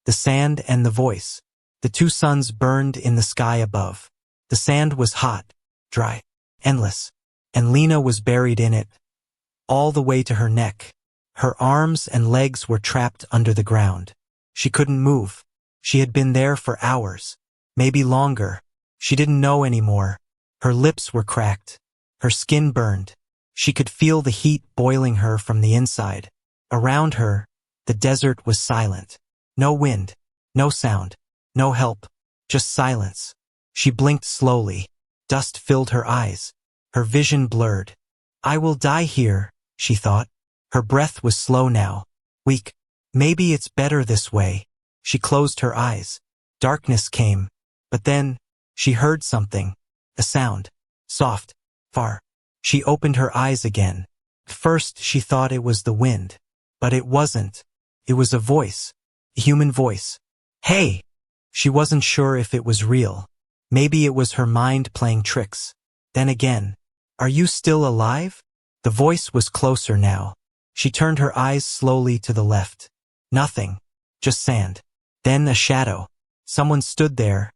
the sand and the voice. The two suns burned in the sky above. The sand was hot, dry, endless, and Lena was buried in it, all the way to her neck. Her arms and legs were trapped under the ground. She couldn't move. She had been there for hours, maybe longer. She didn't know anymore. Her lips were cracked. Her skin burned. She could feel the heat boiling her from the inside. Around her, the desert was silent. No wind, no sound, no help, just silence. She blinked slowly. Dust filled her eyes. Her vision blurred. I will die here, she thought. Her breath was slow now, weak. Maybe it's better this way. She closed her eyes. Darkness came, but then she heard something, a sound, soft, far. She opened her eyes again. First she thought it was the wind, but it wasn't. It was a voice, a human voice. Hey! She wasn't sure if it was real. Maybe it was her mind playing tricks. Then again, are you still alive? The voice was closer now. She turned her eyes slowly to the left. Nothing, just sand. Then a shadow. Someone stood there,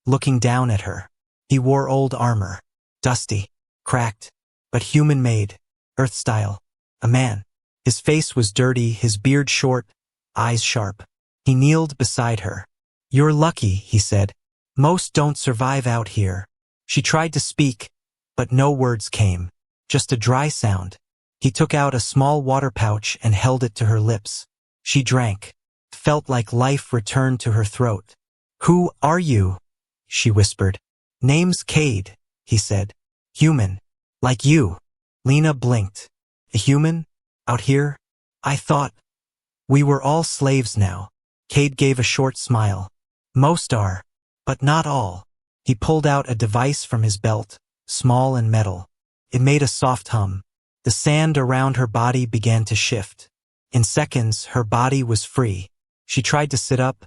looking down at her. He wore old armor, dusty, cracked, but human-made, Earth-style. A man. His face was dirty, his beard short, eyes sharp. He kneeled beside her. You're lucky, he said. Most don't survive out here. She tried to speak, but no words came, just a dry sound. He took out a small water pouch and held it to her lips. She drank. Felt like life returned to her throat. Who are you? She whispered. Name's Cade, he said. Human. Like you. Lena blinked. A human? Out here? I thought we were all slaves now. Cade gave a short smile. Most are, but not all. He pulled out a device from his belt, small and metal. It made a soft hum. The sand around her body began to shift. In seconds, her body was free. She tried to sit up,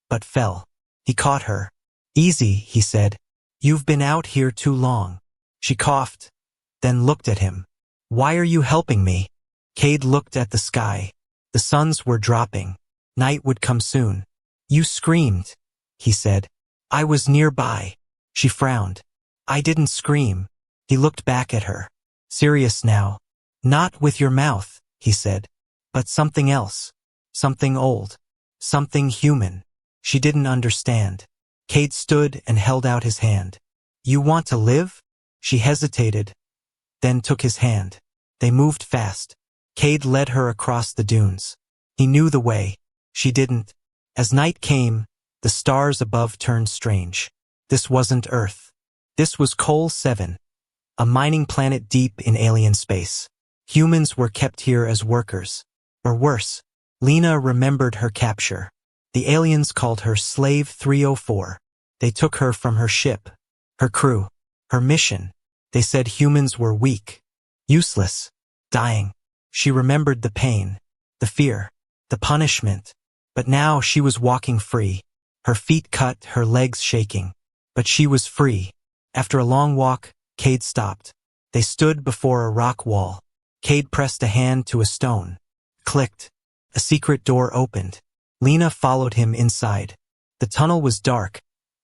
but fell. He caught her. Easy, he said. You've been out here too long. She coughed, then looked at him. Why are you helping me? Cade looked at the sky. The suns were dropping. Night would come soon. You screamed, he said. I was nearby. She frowned. I didn't scream. He looked back at her. Serious now. Not with your mouth, he said. But something else. Something old. Something human. She didn't understand. Cade stood and held out his hand. You want to live? She hesitated, then took his hand. They moved fast. Cade led her across the dunes. He knew the way. She didn't. As night came, the stars above turned strange. This wasn't Earth. This was Col 7, a mining planet deep in alien space. Humans were kept here as workers. Or worse. Lena remembered her capture. The aliens called her Slave 304. They took her from her ship, her crew, her mission. They said humans were weak, useless, dying. She remembered the pain, the fear, the punishment. But now she was walking free. Her feet cut, her legs shaking. But she was free. After a long walk, Cade stopped. They stood before a rock wall. Cade pressed a hand to a stone. Clicked. A secret door opened. Lena followed him inside. The tunnel was dark,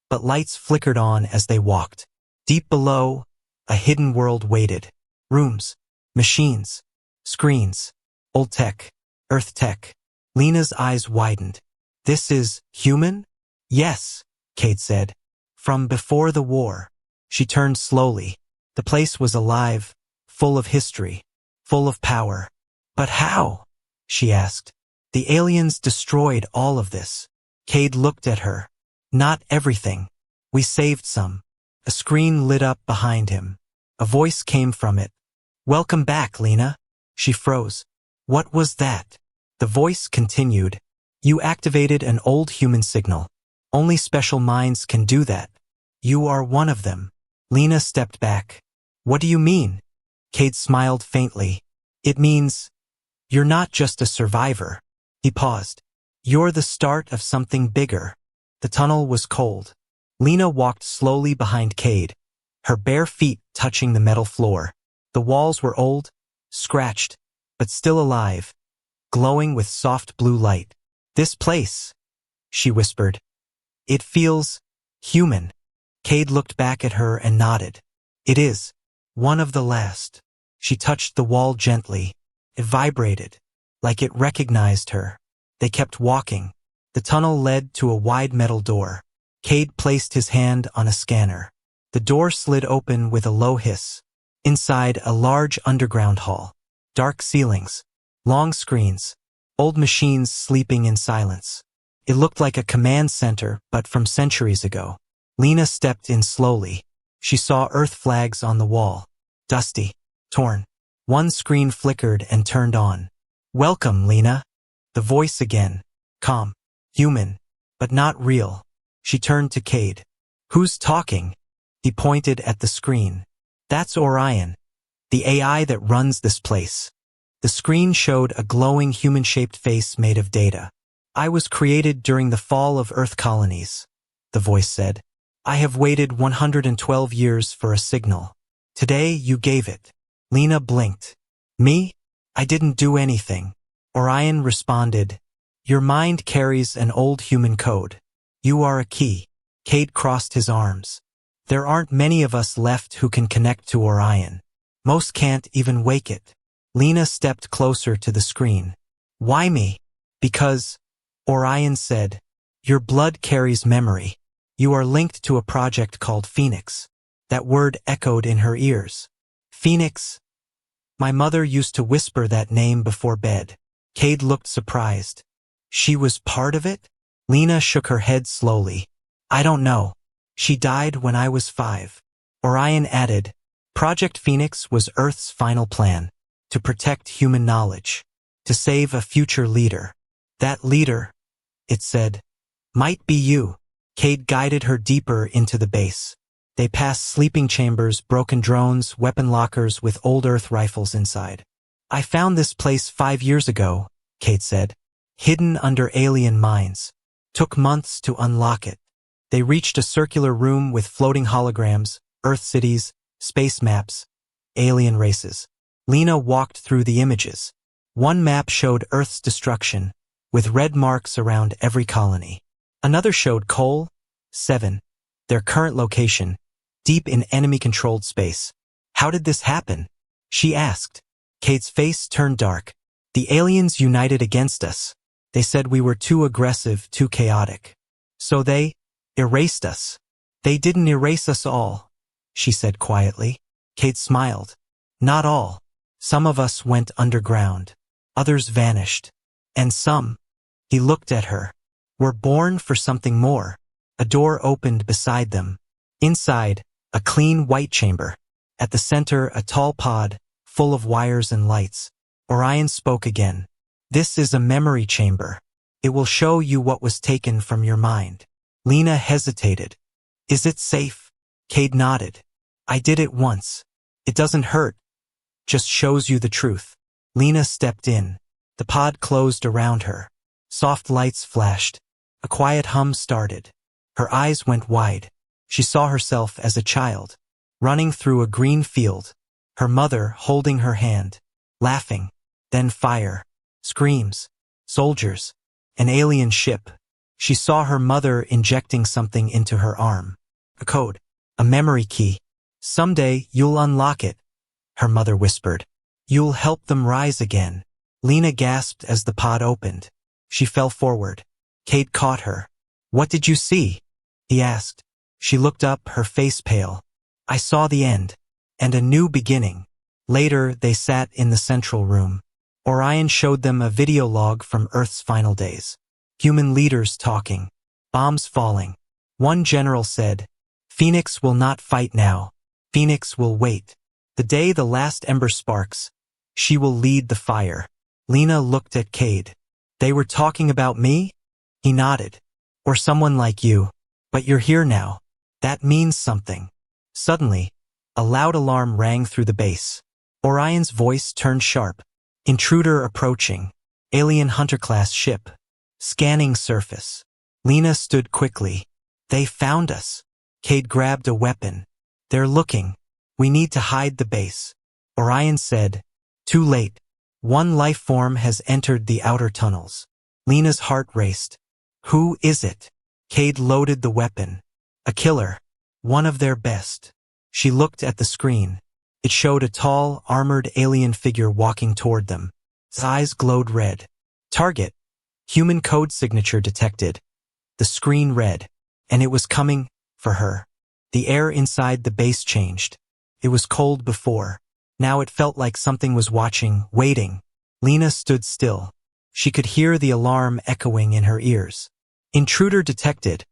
but lights flickered on as they walked. Deep below, a hidden world waited. Rooms, machines, screens, old tech, Earth tech. Lena's eyes widened. This is human? Yes, Cade said. From before the war. She turned slowly. The place was alive, full of history, full of power. But how? She asked. The aliens destroyed all of this. Cade looked at her. Not everything. We saved some. A screen lit up behind him. A voice came from it. Welcome back, Lena. She froze. What was that? The voice continued. You activated an old human signal. Only special minds can do that. You are one of them. Lena stepped back. What do you mean? Cade smiled faintly. It means you're not just a survivor. He paused. You're the start of something bigger. The tunnel was cold. Lena walked slowly behind Cade, her bare feet touching the metal floor. The walls were old, scratched, but still alive, glowing with soft blue light. This place, she whispered. It feels human. Cade looked back at her and nodded. It is. One of the last. She touched the wall gently. It vibrated, like it recognized her. They kept walking. The tunnel led to a wide metal door. Cade placed his hand on a scanner. The door slid open with a low hiss. Inside, a large underground hall. Dark ceilings. Long screens. Old machines sleeping in silence. It looked like a command center, but from centuries ago. Lena stepped in slowly. She saw Earth flags on the wall. Dusty. Torn. One screen flickered and turned on. Welcome, Lena. The voice again. Calm. Human. But not real. She turned to Cade. Who's talking? He pointed at the screen. That's Orion. The AI that runs this place. The screen showed a glowing human-shaped face made of data. I was created during the fall of Earth colonies, the voice said. I have waited 112 years for a signal. Today you gave it. Lena blinked. Me? I didn't do anything. Orion responded. Your mind carries an old human code. You are a key. Cade crossed his arms. There aren't many of us left who can connect to Orion. Most can't even wake it. Lena stepped closer to the screen. Why me? Because, Orion said, your blood carries memory. You are linked to a project called Phoenix. That word echoed in her ears. Phoenix? My mother used to whisper that name before bed. Cade looked surprised. She was part of it? Lena shook her head slowly. I don't know. She died when I was 5. Orion added, Project Phoenix was Earth's final plan. To protect human knowledge. To save a future leader. That leader, it said, might be you. Cade guided her deeper into the base. They passed sleeping chambers, broken drones, weapon lockers with old Earth rifles inside. I found this place 5 years ago, Cade said. Hidden under alien mines. Took months to unlock it. They reached a circular room with floating holograms, Earth cities, space maps, alien races. Lena walked through the images. One map showed Earth's destruction, with red marks around every colony. Another showed Cole, 7, their current location, deep in enemy-controlled space. How did this happen? She asked. Cade's face turned dark. The aliens united against us. They said we were too aggressive, too chaotic. So they erased us. They didn't erase us all, she said quietly. Cade smiled. Not all. Some of us went underground. Others vanished. And some, he looked at her, were born for something more. A door opened beside them. Inside, a clean white chamber. At the center, a tall pod, full of wires and lights. Orion spoke again. This is a memory chamber. It will show you what was taken from your mind. Lena hesitated. Is it safe? Cade nodded. I did it once. It doesn't hurt. Just shows you the truth. Lena stepped in. The pod closed around her. Soft lights flashed. A quiet hum started. Her eyes went wide. She saw herself as a child, running through a green field, her mother holding her hand, laughing, then fire, screams, soldiers, an alien ship. She saw her mother injecting something into her arm. A code, a memory key. Someday you'll unlock it, her mother whispered. You'll help them rise again. Lena gasped as the pod opened. She fell forward. Cade caught her. What did you see? He asked. She looked up, her face pale. I saw the end. And a new beginning. Later, they sat in the central room. Orion showed them a video log from Earth's final days. Human leaders talking. Bombs falling. One general said, Phoenix will not fight now. Phoenix will wait. The day the last ember sparks, she will lead the fire. Lena looked at Cade. They were talking about me? He nodded. Or someone like you. But you're here now. That means something. Suddenly, a loud alarm rang through the base. Orion's voice turned sharp. Intruder approaching. Alien hunter-class ship. Scanning surface. Lena stood quickly. They found us. Cade grabbed a weapon. They're looking. We need to hide the base. Orion said. Too late. One life form has entered the outer tunnels. Lena's heart raced. Who is it? Cade loaded the weapon. A killer. One of their best. She looked at the screen. It showed a tall, armored alien figure walking toward them. His eyes glowed red. Target. Human code signature detected. The screen read. And it was coming for her. The air inside the base changed. It was cold before. Now it felt like something was watching, waiting. Lena stood still. She could hear the alarm echoing in her ears. Intruder detected,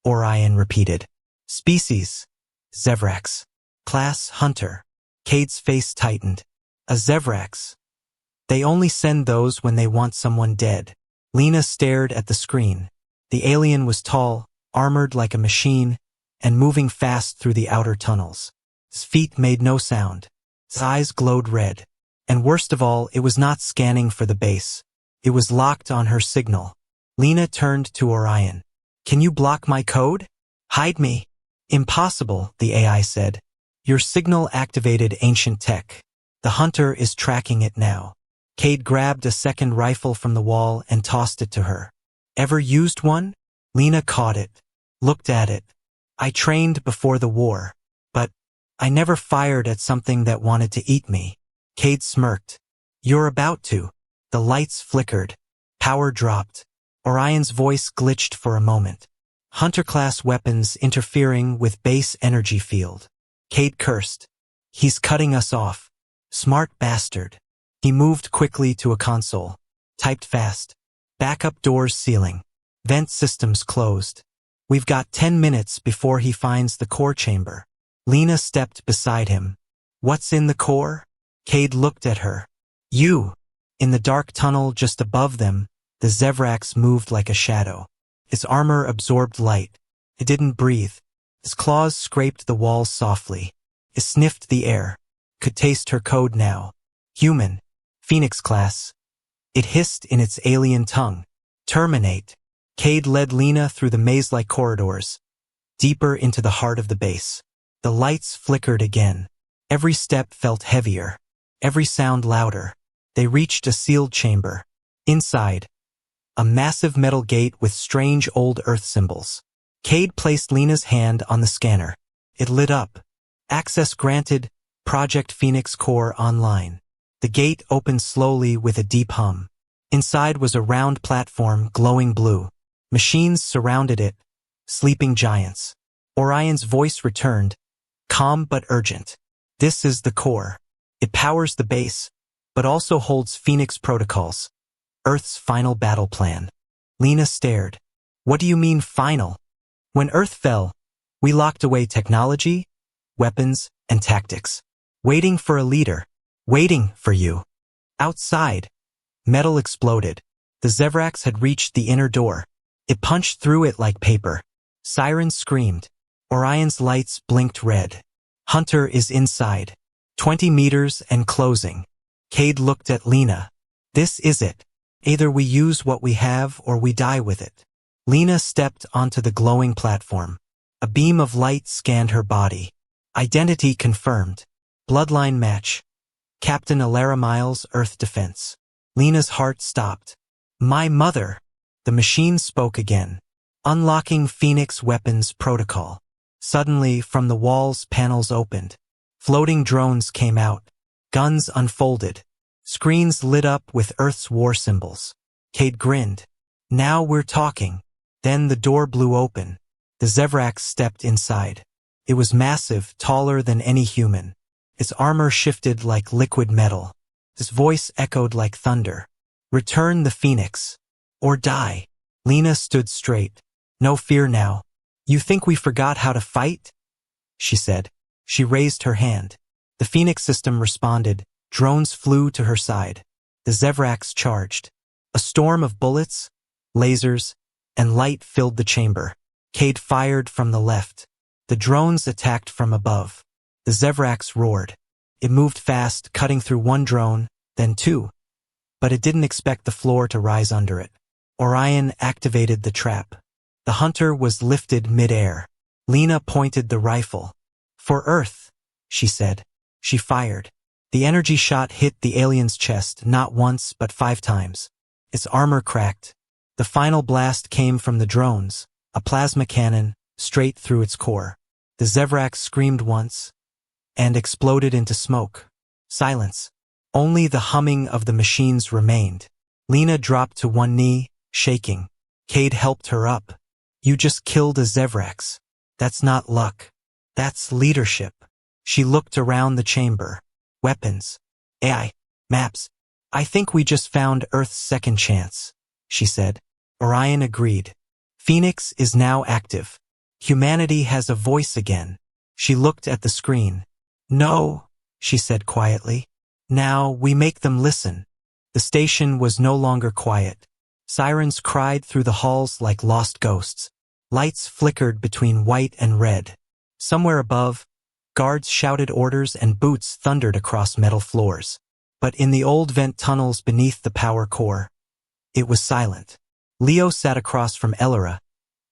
Orion repeated. Species, Zevrax. Class, Hunter. Cade's face tightened. A Zevrax. They only send those when they want someone dead. Lena stared at the screen. The alien was tall, armored like a machine, and moving fast through the outer tunnels. His feet made no sound. His eyes glowed red. And worst of all, it was not scanning for the base. It was locked on her signal. Lena turned to Orion. Can you block my code? Hide me. Impossible, the AI said. Your signal activated ancient tech. The hunter is tracking it now. Cade grabbed a second rifle from the wall and tossed it to her. Ever used one? Lena caught it, looked at it. I trained before the war, but I never fired at something that wanted to eat me. Cade smirked. You're about to. The lights flickered. Power dropped. Orion's voice glitched for a moment. Hunter-class weapons interfering with base energy field. Cade cursed. He's cutting us off. Smart bastard. He moved quickly to a console. Typed fast. Backup doors sealing. Vent systems closed. We've got 10 minutes before he finds the core chamber. Lena stepped beside him. What's in the core? Cade looked at her. You. In the dark tunnel just above them, the Zevrax moved like a shadow. Its armor absorbed light. It didn't breathe. Its claws scraped the walls softly. It sniffed the air. Could taste her code now. Human. Phoenix class. It hissed in its alien tongue. Terminate. Cade led Lena through the maze-like corridors, deeper into the heart of the base. The lights flickered again. Every step felt heavier. Every sound louder. They reached a sealed chamber. Inside, a massive metal gate with strange old Earth symbols. Cade placed Lena's hand on the scanner. It lit up. Access granted. Project Phoenix Core online. The gate opened slowly with a deep hum. Inside was a round platform glowing blue. Machines surrounded it. Sleeping giants. Orion's voice returned, calm but urgent. This is the core. It powers the base, but also holds Phoenix protocols. Earth's final battle plan. Lena stared. What do you mean final? When Earth fell, we locked away technology, weapons, and tactics. Waiting for a leader. Waiting for you. Outside, metal exploded. The Zevrax had reached the inner door. It punched through it like paper. Sirens screamed. Orion's lights blinked red. Hunter is inside. 20 meters and closing. Cade looked at Lena. This is it. Either we use what we have or we die with it. Lena stepped onto the glowing platform. A beam of light scanned her body. Identity confirmed. Bloodline match. Captain Alara Miles, Earth Defense. Lena's heart stopped. My mother. The machine spoke again. Unlocking Phoenix Weapons Protocol. Suddenly, from the walls, panels opened. Floating drones came out. Guns unfolded. Screens lit up with Earth's war symbols. Cade grinned. Now we're talking. Then the door blew open. The Zevrax stepped inside. It was massive, taller than any human. Its armor shifted like liquid metal. His voice echoed like thunder. Return the Phoenix. Or die. Lena stood straight. No fear now. You think we forgot how to fight? She said. She raised her hand. The Phoenix system responded. Drones flew to her side. The Zevrax charged. A storm of bullets, lasers, and light filled the chamber. Cade fired from the left. The drones attacked from above. The Zevrax roared. It moved fast, cutting through one drone, then two. But it didn't expect the floor to rise under it. Orion activated the trap. The hunter was lifted mid-air. Lena pointed the rifle. For Earth, she said. She fired. The energy shot hit the alien's chest not once but 5 times. Its armor cracked. The final blast came from the drones, a plasma cannon, straight through its core. The Zevrax screamed once, and exploded into smoke. Silence. Only the humming of the machines remained. Lena dropped to one knee, shaking. Cade helped her up. You just killed a Zevrax. That's not luck. That's leadership. She looked around the chamber. Weapons. AI. Maps. I think we just found Earth's second chance, she said. Orion agreed. Phoenix is now active. Humanity has a voice again. She looked at the screen. No, she said quietly. Now we make them listen. The station was no longer quiet. Sirens cried through the halls like lost ghosts. Lights flickered between white and red. Somewhere above, guards shouted orders and boots thundered across metal floors. But in the old vent tunnels beneath the power core, it was silent. Leo sat across from Elora,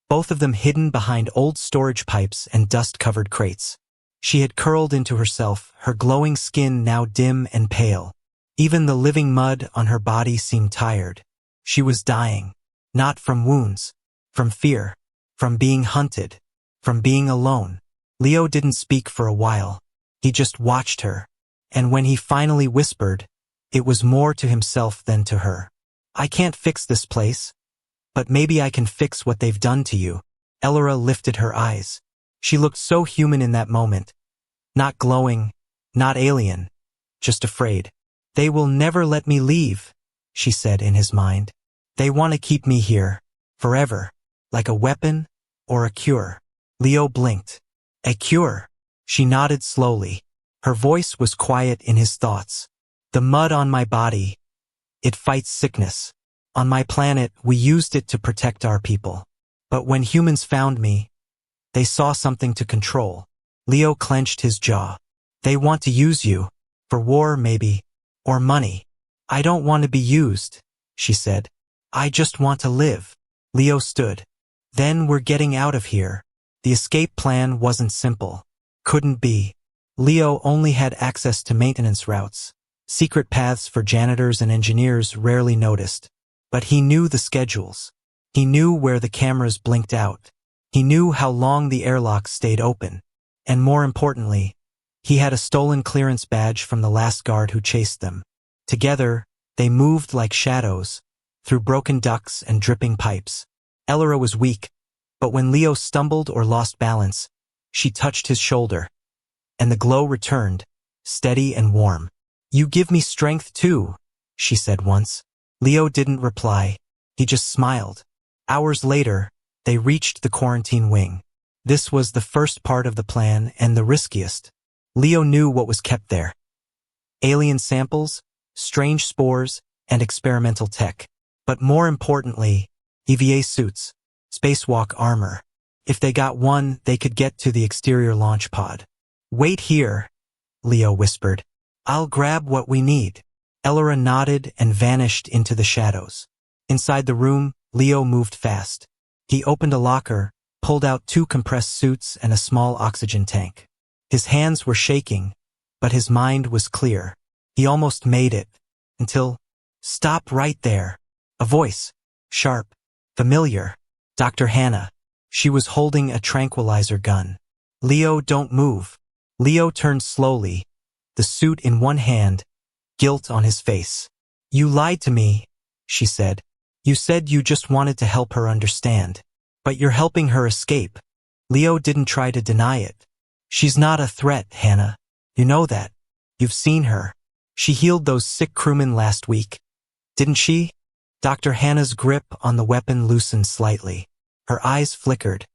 both of them hidden behind old storage pipes and dust-covered crates. She had curled into herself, her glowing skin now dim and pale. Even the living mud on her body seemed tired. She was dying. Not from wounds. From fear. From being hunted. From being alone. Leo didn't speak for a while. He just watched her. And when he finally whispered, it was more to himself than to her. I can't fix this place. But maybe I can fix what they've done to you. Elora lifted her eyes. She looked so human in that moment. Not glowing, not alien, just afraid. They will never let me leave, she said in his mind. They want to keep me here, forever, like a weapon or a cure. Leo blinked. A cure? She nodded slowly. Her voice was quiet in his thoughts. The mud on my body, it fights sickness. On my planet, we used it to protect our people. But when humans found me, they saw something to control. Leo clenched his jaw. They want to use you. For war, maybe. Or money. I don't want to be used, she said. I just want to live. Leo stood. Then we're getting out of here. The escape plan wasn't simple. Couldn't be. Leo only had access to maintenance routes. Secret paths for janitors and engineers rarely noticed. But he knew the schedules. He knew where the cameras blinked out. He knew how long the airlocks stayed open. And more importantly, he had a stolen clearance badge from the last guard who chased them. Together, they moved like shadows, through broken ducts and dripping pipes. Elora was weak, but when Leo stumbled or lost balance, she touched his shoulder. And the glow returned, steady and warm. You give me strength too, she said once. Leo didn't reply. He just smiled. Hours later, they reached the quarantine wing. This was the first part of the plan and the riskiest. Leo knew what was kept there. Alien samples, strange spores, and experimental tech. But more importantly, EVA suits, spacewalk armor. If they got one, they could get to the exterior launch pod. Wait here, Leo whispered. I'll grab what we need. Elora nodded and vanished into the shadows. Inside the room, Leo moved fast. He opened a locker, pulled out 2 compressed suits and a small oxygen tank. His hands were shaking, but his mind was clear. He almost made it, until, stop right there. A voice, sharp, familiar. Dr. Hannah. She was holding a tranquilizer gun. Leo, don't move. Leo turned slowly, the suit in one hand, guilt on his face. You lied to me, she said. You said you just wanted to help her understand. But you're helping her escape. Leo didn't try to deny it. She's not a threat, Hannah. You know that. You've seen her. She healed those sick crewmen last week. Didn't she? Dr. Hannah's grip on the weapon loosened slightly. Her eyes flickered.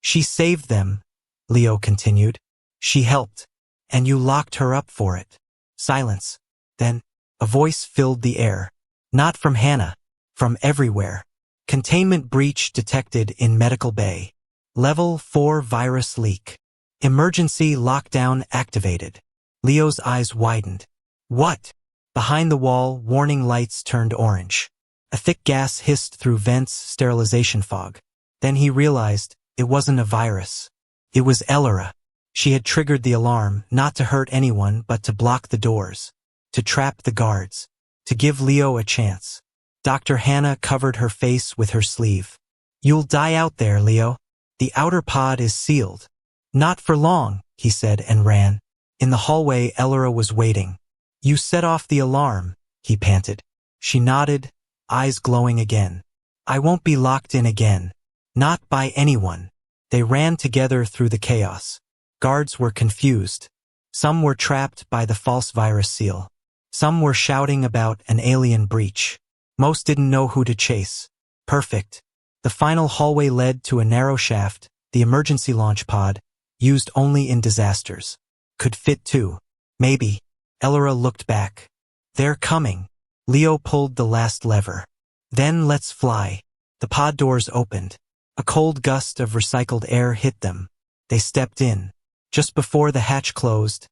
She saved them, Leo continued. She helped. And you locked her up for it. Silence. Then, a voice filled the air. Not from Hannah. From everywhere. Containment breach detected in Medical Bay. Level 4 virus leak. Emergency lockdown activated. Leo's eyes widened. What? Behind the wall, warning lights turned orange. A thick gas hissed through vents, sterilization fog. Then he realized it wasn't a virus. It was Elora. She had triggered the alarm, not to hurt anyone but to block the doors. To trap the guards. To give Leo a chance. Dr. Hannah covered her face with her sleeve. You'll die out there, Leo. The outer pod is sealed. Not for long, he said and ran. In the hallway, Elora was waiting. You set off the alarm, he panted. She nodded, eyes glowing again. I won't be locked in again. Not by anyone. They ran together through the chaos. Guards were confused. Some were trapped by the false virus seal. Some were shouting about an alien breach. Most didn't know who to chase. Perfect. The final hallway led to a narrow shaft, the emergency launch pod, used only in disasters. Could fit two. Maybe. Elora looked back. They're coming. Leo pulled the last lever. Then let's fly. The pod doors opened. A cold gust of recycled air hit them. They stepped in. Just before the hatch closed,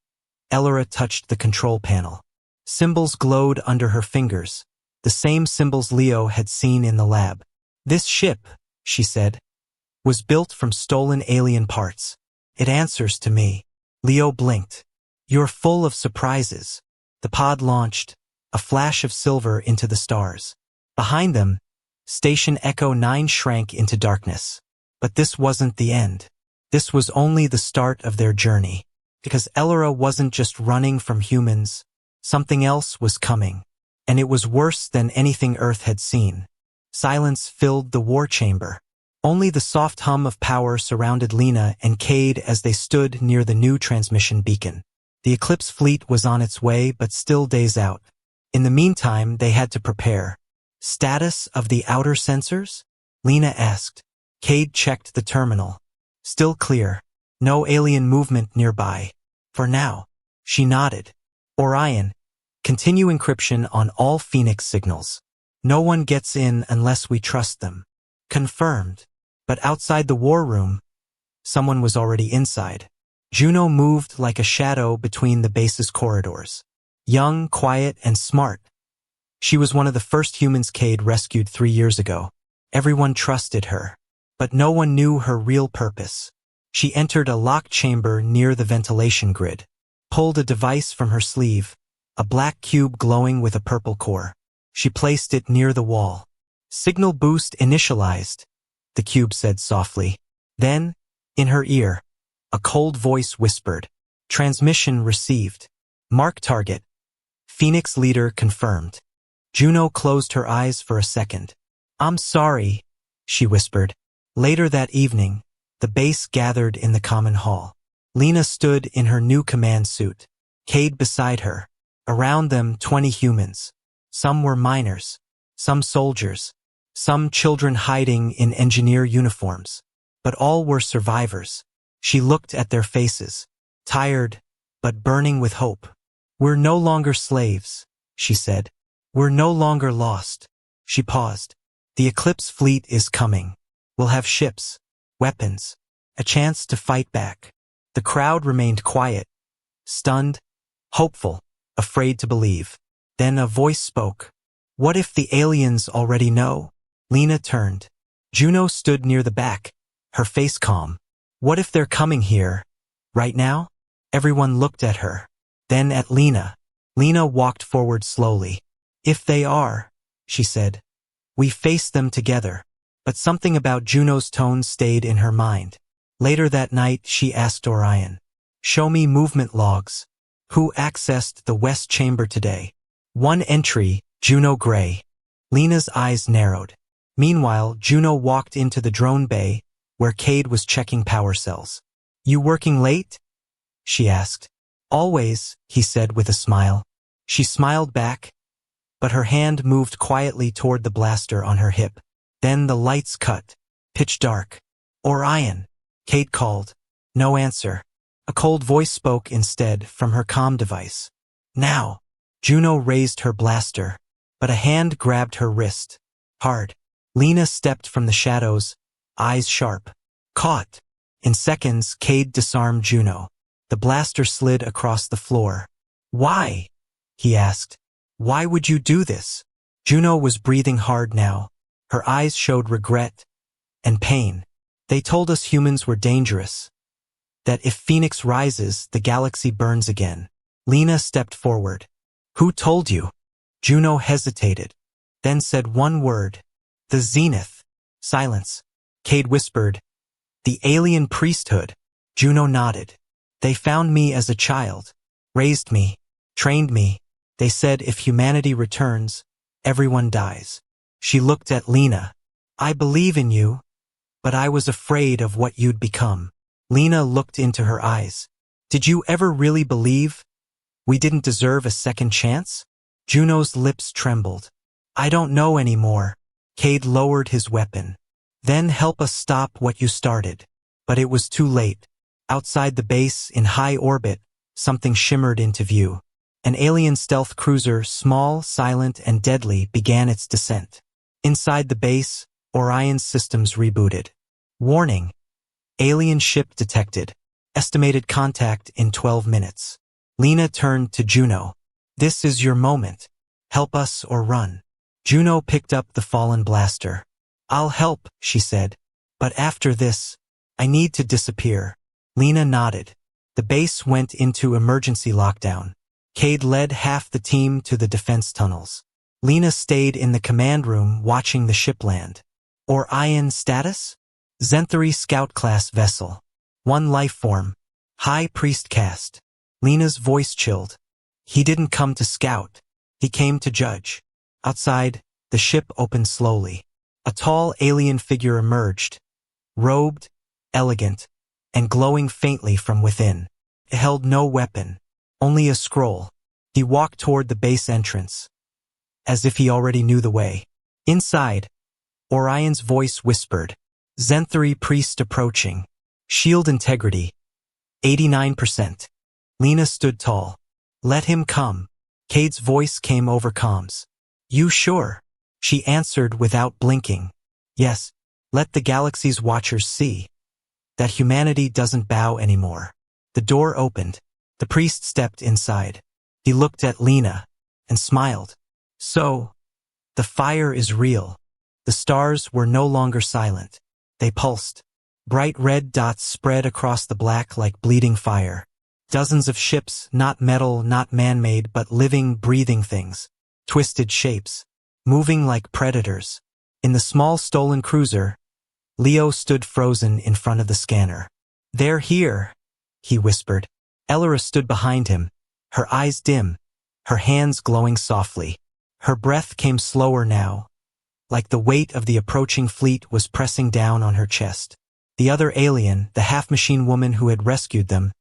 Elora touched the control panel. Symbols glowed under her fingers, the same symbols Leo had seen in the lab. This ship, she said, was built from stolen alien parts. It answers to me. Leo blinked. You're full of surprises. The pod launched, a flash of silver into the stars. Behind them, Station Echo 9 shrank into darkness. But this wasn't the end. This was only the start of their journey. Because Elora wasn't just running from humans. Something else was coming. And it was worse than anything Earth had seen. Silence filled the war chamber. Only the soft hum of power surrounded Lena and Cade as they stood near the new transmission beacon. The Eclipse fleet was on its way but still days out. In the meantime, they had to prepare. Status of the outer sensors? Lena asked. Cade checked the terminal. Still clear. No alien movement nearby. For now. She nodded. Orion. Continue encryption on all Phoenix signals. No one gets in unless we trust them. Confirmed. But outside the war room, someone was already inside. Juno moved like a shadow between the base's corridors. Young, quiet, and smart. She was one of the first humans Cade rescued 3 years ago. Everyone trusted her. But no one knew her real purpose. She entered a locked chamber near the ventilation grid, pulled a device from her sleeve, a black cube glowing with a purple core. She placed it near the wall. Signal boost initialized, the cube said softly. Then, in her ear, a cold voice whispered. Transmission received. Mark target. Phoenix leader confirmed. Juno closed her eyes for a second. I'm sorry, she whispered. Later that evening, the base gathered in the common hall. Lena stood in her new command suit. Cade beside her. Around them 20 humans. Some were miners. Some soldiers. Some children hiding in engineer uniforms. But all were survivors. She looked at their faces. Tired, but burning with hope. We're no longer slaves, she said. We're no longer lost. She paused. The Eclipse fleet is coming. We'll have ships, weapons, a chance to fight back. The crowd remained quiet, stunned, hopeful, afraid to believe. Then a voice spoke. What if the aliens already know? Lena turned. Juno stood near the back, her face calm. What if they're coming here, right now? Everyone looked at her. Then at Lena. Lena walked forward slowly. If they are, she said. We face them together. But something about Juno's tone stayed in her mind. Later that night, she asked Orion. Show me movement logs. Who accessed the west chamber today? One entry, Juno Gray. Lena's eyes narrowed. Meanwhile, Juno walked into the drone bay, where Cade was checking power cells. You working late? She asked. Always, he said with a smile. She smiled back, but her hand moved quietly toward the blaster on her hip. Then the lights cut. Pitch dark. Orion, Cade called. No answer. A cold voice spoke instead from her comm device. Now. Juno raised her blaster, but a hand grabbed her wrist. Hard. Lena stepped from the shadows, eyes sharp. Caught. In seconds, Cade disarmed Juno. The blaster slid across the floor. Why? He asked. Why would you do this? Juno was breathing hard now. Her eyes showed regret and pain. They told us humans were dangerous. That if Phoenix rises, the galaxy burns again. Lena stepped forward. Who told you? Juno hesitated. then said one word. The Zenith. Silence. Cade whispered. The alien priesthood. Juno nodded. They found me as a child. Raised me. Trained me. They said if humanity returns, everyone dies. She looked at Lena. I believe in you, but I was afraid of what you'd become. Lena looked into her eyes. Did you ever really believe we didn't deserve a second chance? Juno's lips trembled. I don't know anymore. Cade lowered his weapon. Then help us stop what you started. But it was too late. Outside the base, in high orbit, something shimmered into view. An alien stealth cruiser, small, silent, and deadly, began its descent. Inside the base, Orion's systems rebooted. Warning. Alien ship detected. Estimated contact in 12 minutes. Lena turned to Juno. This is your moment. Help us or run. Juno picked up the fallen blaster. I'll help, she said. But after this, I need to disappear. Lena nodded. The base went into emergency lockdown. Cade led half the team to the defense tunnels. Lena stayed in the command room watching the ship land. Orion status? Zenthari scout-class vessel. One life form. High priest caste. Lena's voice chilled. He didn't come to scout. He came to judge. Outside, the ship opened slowly. A tall alien figure emerged. Robed, elegant, and glowing faintly from within. It held no weapon. Only a scroll. He walked toward the base entrance, as if he already knew the way. Inside, Orion's voice whispered. Zenthari priest approaching. Shield integrity. 89%. Lena stood tall. Let him come. Cade's voice came over comms. You sure? She answered without blinking. Yes. Let the galaxy's watchers see that humanity doesn't bow anymore. The door opened. The priest stepped inside. He looked at Lena and smiled. So, the fire is real. The stars were no longer silent. They pulsed. Bright red dots spread across the black like bleeding fire. Dozens of ships, not metal, not man-made, but living, breathing things. Twisted shapes. Moving like predators. In the small stolen cruiser, Leo stood frozen in front of the scanner. They're here, he whispered. Elora stood behind him, her eyes dim, her hands glowing softly. Her breath came slower now, like the weight of the approaching fleet was pressing down on her chest. The other alien, the half-machine woman who had rescued them,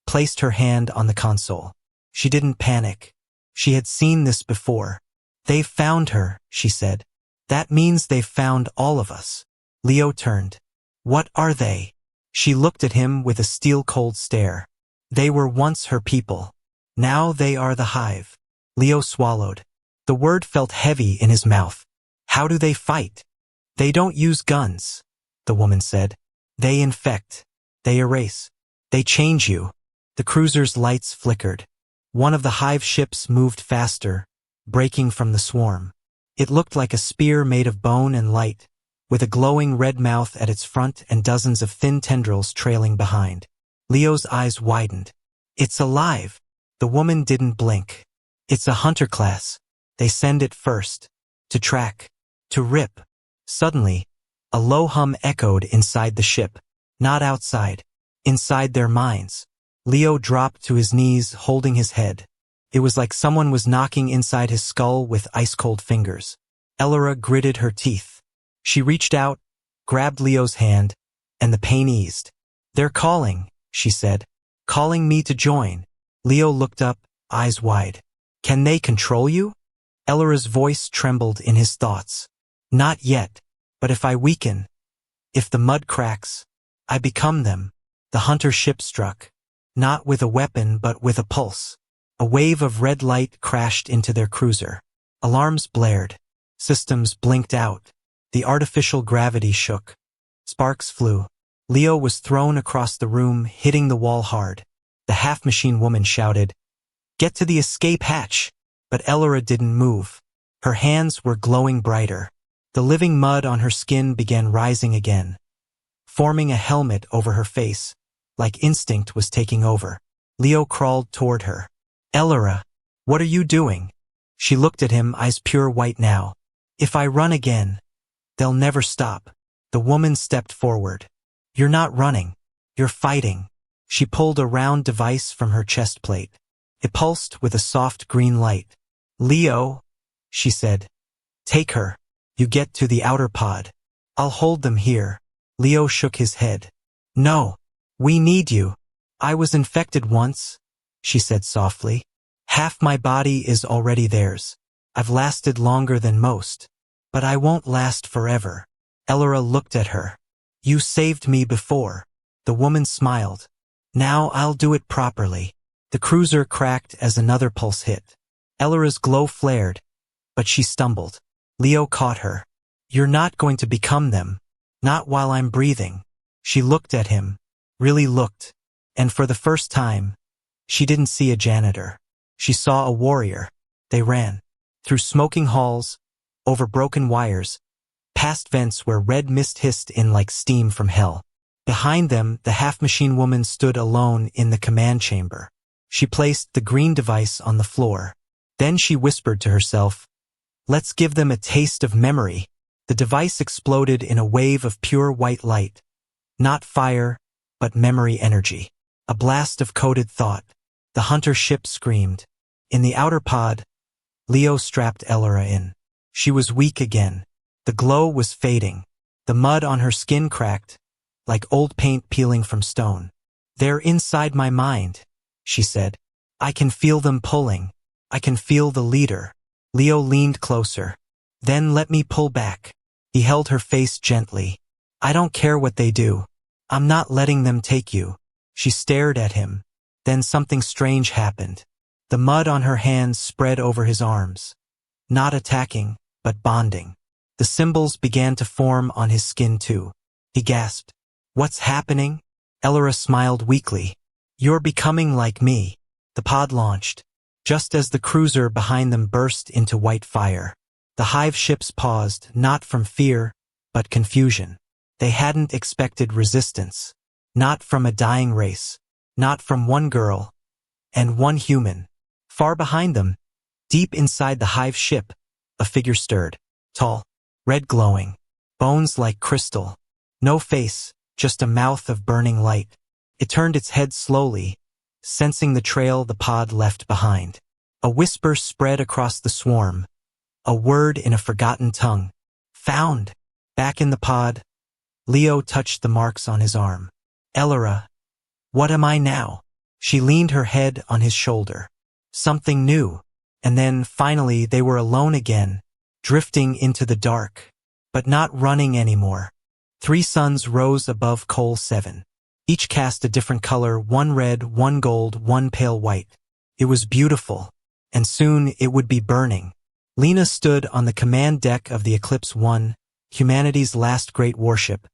placed her hand on the console. She didn't panic. She had seen this before. They've found her, she said. That means they've found all of us. Leo turned. What are they? She looked at him with a steel-cold stare. They were once her people. Now they are the hive. Leo swallowed. The word felt heavy in his mouth. How do they fight? They don't use guns, the woman said. They infect. They erase. They change you. The cruiser's lights flickered. One of the hive ships moved faster, breaking from the swarm. It looked like a spear made of bone and light, with a glowing red mouth at its front and dozens of thin tendrils trailing behind. Leo's eyes widened. It's alive. The woman didn't blink. It's a hunter class. They send it first. To track. To rip. Suddenly, a low hum echoed inside the ship. Not outside. Inside their minds. Leo dropped to his knees, holding his head. It was like someone was knocking inside his skull with ice-cold fingers. Elora gritted her teeth. She reached out, grabbed Leo's hand, and the pain eased. They're calling, she said. Calling me to join. Leo looked up, eyes wide. Can they control you? Elora's voice trembled in his thoughts. Not yet, but if I weaken, if the mud cracks, I become them. The hunter ship struck. Not with a weapon but with a pulse. A wave of red light crashed into their cruiser. Alarms blared. Systems blinked out. The artificial gravity shook. Sparks flew. Leo was thrown across the room, hitting the wall hard. The half-machine woman shouted, Get to the escape hatch! But Elora didn't move. Her hands were glowing brighter. The living mud on her skin began rising again, forming a helmet over her face, like instinct was taking over. Leo crawled toward her. Elora, what are you doing? She looked at him, eyes pure white now. If I run again, they'll never stop. The woman stepped forward. You're not running. You're fighting. She pulled a round device from her chest plate. It pulsed with a soft green light. Leo, she said. Take her. You get to the outer pod. I'll hold them here. Leo shook his head. No. We need you. I was infected once, she said softly. Half my body is already theirs. I've lasted longer than most. But I won't last forever. Elora looked at her. You saved me before. The woman smiled. Now I'll do it properly. The cruiser cracked as another pulse hit. Elora's glow flared, but she stumbled. Leo caught her. You're not going to become them. Not while I'm breathing. She looked at him. Really looked. And for the first time, she didn't see a janitor. She saw a warrior. They ran. Through smoking halls, over broken wires, past vents where red mist hissed in like steam from hell. Behind them, the half-machine woman stood alone in the command chamber. She placed the green device on the floor. Then she whispered to herself, let's give them a taste of memory. The device exploded in a wave of pure white light. Not fire, but memory energy. A blast of coded thought. The hunter ship screamed. In the outer pod, Leo strapped Elora in. She was weak again. The glow was fading. The mud on her skin cracked, like old paint peeling from stone. They're inside my mind, she said. I can feel them pulling. I can feel the leader. Leo leaned closer. Then let me pull back. He held her face gently. I don't care what they do. I'm not letting them take you. She stared at him. Then something strange happened. The mud on her hands spread over his arms. Not attacking, but bonding. The symbols began to form on his skin too. He gasped. What's happening? Elora smiled weakly. You're becoming like me. The pod launched. Just as the cruiser behind them burst into white fire. The hive ships paused, not from fear, but confusion. They hadn't expected resistance. Not from a dying race. Not from one girl. And one human. Far behind them, deep inside the hive ship, a figure stirred. Tall, red glowing, bones like crystal. No face, just a mouth of burning light. It turned its head slowly, sensing the trail the pod left behind. A whisper spread across the swarm. A word in a forgotten tongue. Found. Back in the pod, Leo touched the marks on his arm. Elora, what am I now? She leaned her head on his shoulder. Something new. And then, finally, they were alone again, drifting into the dark. But not running anymore. 3 suns rose above Col 7. Each cast a different color, one red, one gold, one pale white. It was beautiful. And soon it would be burning. Lena stood on the command deck of the Eclipse 1, humanity's last great warship,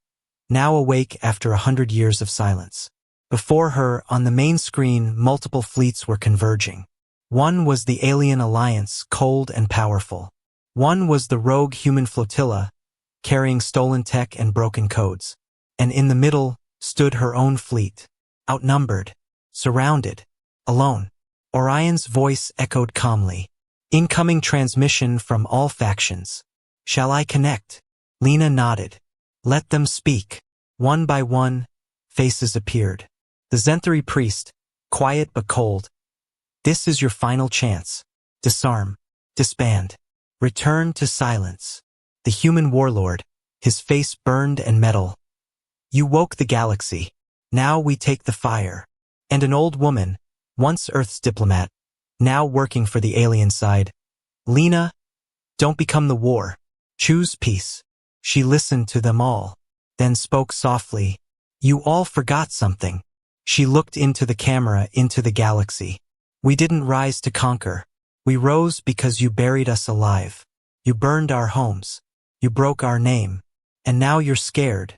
now awake after 100 years of silence. Before her, on the main screen, multiple fleets were converging. One was the Alien Alliance, cold and powerful. One was the rogue human flotilla, carrying stolen tech and broken codes. And in the middle stood her own fleet, outnumbered, surrounded, alone. Orion's voice echoed calmly. Incoming transmission from all factions. Shall I connect? Lena nodded. Let them speak. One by one, faces appeared. The Zenthari priest, quiet but cold. This is your final chance. Disarm. Disband. Return to silence. The human warlord, his face burned and metal. You woke the galaxy. Now we take the fire. And an old woman, once Earth's diplomat, now working for the alien side. Lena, don't become the war. Choose peace. She listened to them all, then spoke softly. You all forgot something. She looked into the camera, into the galaxy. We didn't rise to conquer. We rose because you buried us alive. You burned our homes. You broke our name. And now you're scared.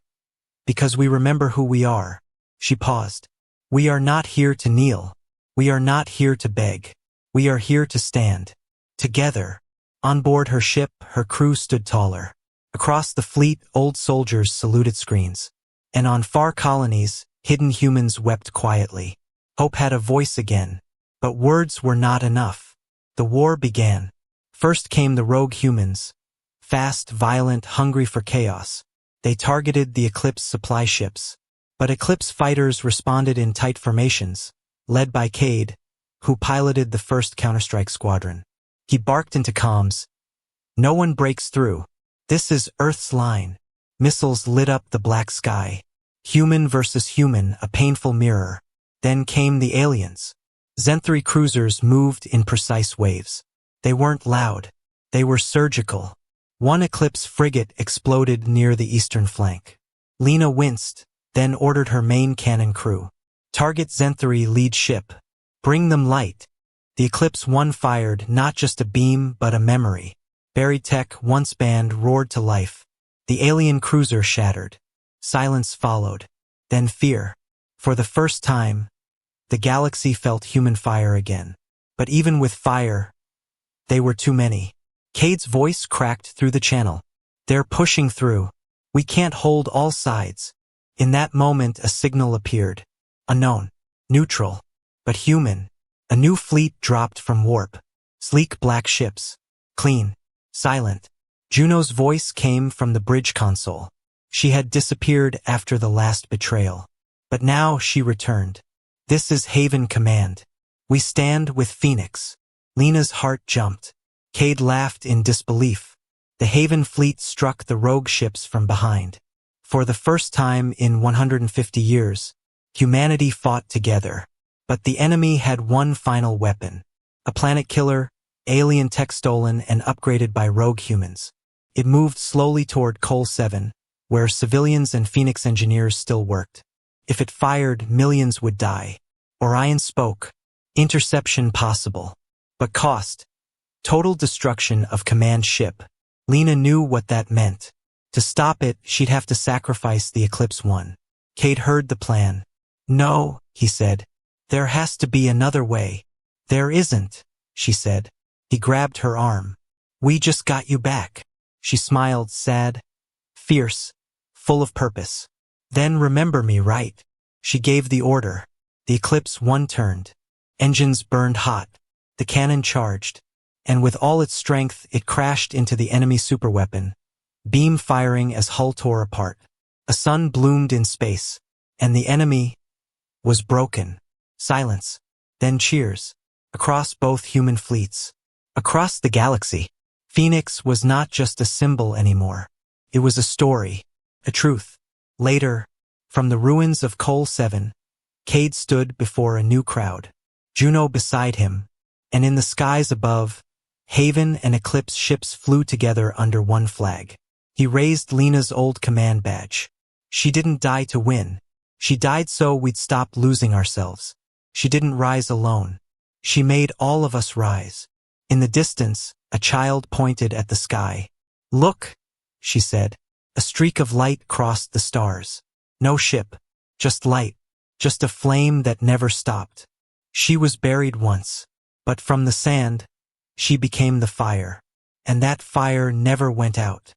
Because we remember who we are. She paused. We are not here to kneel. We are not here to beg. We are here to stand. Together. On board her ship, her crew stood taller. Across the fleet, old soldiers saluted screens. And on far colonies, hidden humans wept quietly. Hope had a voice again. But words were not enough. The war began. First came the rogue humans, Fast, violent, hungry for chaos. They targeted the Eclipse supply ships. But Eclipse fighters responded in tight formations, led by Cade, who piloted the first counterstrike squadron. He barked into comms. No one breaks through. This is Earth's line. Missiles lit up the black sky. Human versus human, a painful mirror. Then came the aliens. Zenthri cruisers moved in precise waves. They weren't loud. They were surgical. One Eclipse frigate exploded near the eastern flank. Lena winced, then ordered her main cannon crew. Target Zenthri lead ship. Bring them light. The Eclipse 1 fired not just a beam but a memory. Buried tech, once banned, roared to life. The alien cruiser shattered. Silence followed. Then fear. For the first time, the galaxy felt human fire again. But even with fire, they were too many. Cade's voice cracked through the channel. They're pushing through. We can't hold all sides. In that moment, a signal appeared. Unknown. Neutral. But human. A new fleet dropped from warp. Sleek black ships. Clean. Silent. Juno's voice came from the bridge console. She had disappeared after the last betrayal. But now she returned. This is Haven Command. We stand with Phoenix. Lena's heart jumped. Cade laughed in disbelief. The Haven fleet struck the rogue ships from behind. For the first time in 150 years, humanity fought together. But the enemy had one final weapon. A planet killer, alien tech stolen and upgraded by rogue humans. It moved slowly toward Col 7, where civilians and Phoenix engineers still worked. If it fired, millions would die. Orion spoke. Interception possible. But cost. Total destruction of command ship. Lena knew what that meant. To stop it, she'd have to sacrifice the Eclipse 1. Cade heard the plan. No, he said. There has to be another way. There isn't, she said. He grabbed her arm. We just got you back. She smiled, sad, fierce, full of purpose. Then remember me, right? She gave the order. The Eclipse 1 turned. Engines burned hot. The cannon charged. And with all its strength, it crashed into the enemy superweapon, beam firing as hull tore apart. A sun bloomed in space, and the enemy was broken. Silence. Then cheers. Across both human fleets. Across the galaxy. Phoenix was not just a symbol anymore. It was a story. A truth. Later, from the ruins of Col 7, Cade stood before a new crowd. Juno beside him, and in the skies above, Haven and Eclipse ships flew together under one flag. He raised Lena's old command badge. She didn't die to win. She died so we'd stop losing ourselves. She didn't rise alone. She made all of us rise. In the distance, a child pointed at the sky. Look, she said. A streak of light crossed the stars. No ship, just light, just a flame that never stopped. She was buried once, but from the sand, she became the fire. And that fire never went out.